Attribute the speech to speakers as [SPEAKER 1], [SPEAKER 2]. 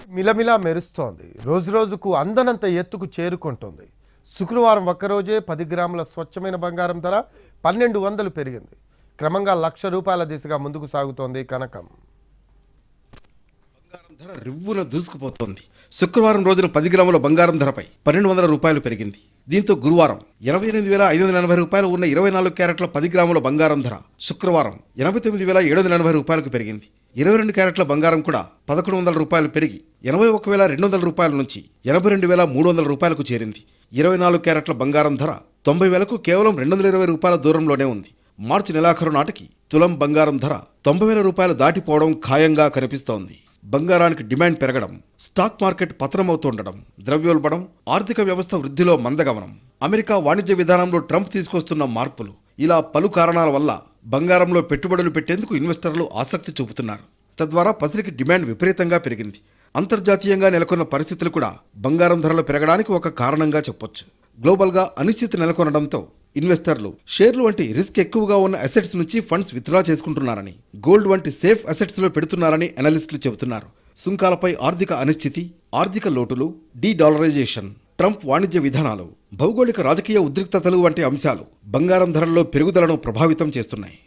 [SPEAKER 1] మిలమిలా మెరుస్తోంది. రోజురోజుకు అందనంత ఎత్తుకు చేరుకుంటోంది. శుక్రవారం ఒక్కరోజే 10 గ్రాముల స్వచ్ఛమైన బంగారం ధర 1200 పెరిగింది. క్రమంగా ₹1,00,000 దిశగా ముందుకు సాగుతోంది కనకం.
[SPEAKER 2] బంగారం ధర రివ్వున దూసుకుపోతోంది. శుక్రవారం రోజున 10 గ్రాముల బంగారం ధరపై ₹1,200 పెరిగింది. దీంతో గురువారం ₹88,580 ఉన్న 24 క్యారెట్ల 10 గ్రాముల బంగారం ధర శుక్రవారం ₹89,780 పెరిగింది. 22 క్యారెట్ల బంగారం కూడా ₹1,100 పెరిగి ₹81,200 నుంచి ₹82,300 చేరింది. 24 క్యారెట్ల బంగారం ధర 90,000కు కేవలం ₹220 దూరంలోనే ఉంది. మార్చి నెలాఖరు నాటికి తులం బంగారం ధర ₹90,000 దాటిపోవడం ఖాయంగా కనిపిస్తోంది. బంగారానికి డిమాండ్ పెరగడం, స్టాక్ మార్కెట్ పతనమవుతుండడం, ద్రవ్యోల్బణం, ఆర్థిక వ్యవస్థ వృద్ధిలో మందగమనం, అమెరికా వాణిజ్య విధానంలో ట్రంప్ తీసుకొస్తున్న మార్పులు, ఇలా పలు కారణాల వల్ల బంగారంలో పెట్టుబడులు పెట్టేందుకు ఇన్వెస్టర్లు ఆసక్తి చూపుతున్నారు. తద్వారా పసిరికి డిమాండ్ విపరీతంగా పెరిగింది. అంతర్జాతీయంగా నెలకొన్న పరిస్థితులు కూడా బంగారం ధరలు పెరగడానికి ఒక కారణంగా చెప్పొచ్చు. గ్లోబల్గా అనిశ్చితి నెలకొనడంతో ఇన్వెస్టర్లు షేర్లు వంటి రిస్క్ ఎక్కువగా ఉన్న అసెట్స్ నుంచి ఫండ్స్ విత్డ్రా చేసుకుంటున్నారని, గోల్డ్ వంటి సేఫ్ అసెట్స్లో పెడుతున్నారని అనలిస్టులు చెబుతున్నారు. సుంకాలపై ఆర్థిక అనిశ్చితి, ఆర్థిక లోటులు, డీ-డాలరైజేషన్, ట్రంప్ వాణిజ్య విధానాలు, భౌగోళిక రాజకీయ ఉద్రిక్తతలు వంటి అంశాలు బంగారం ధరల్లో పెరుగుదలను ప్రభావితం చేస్తున్నాయి.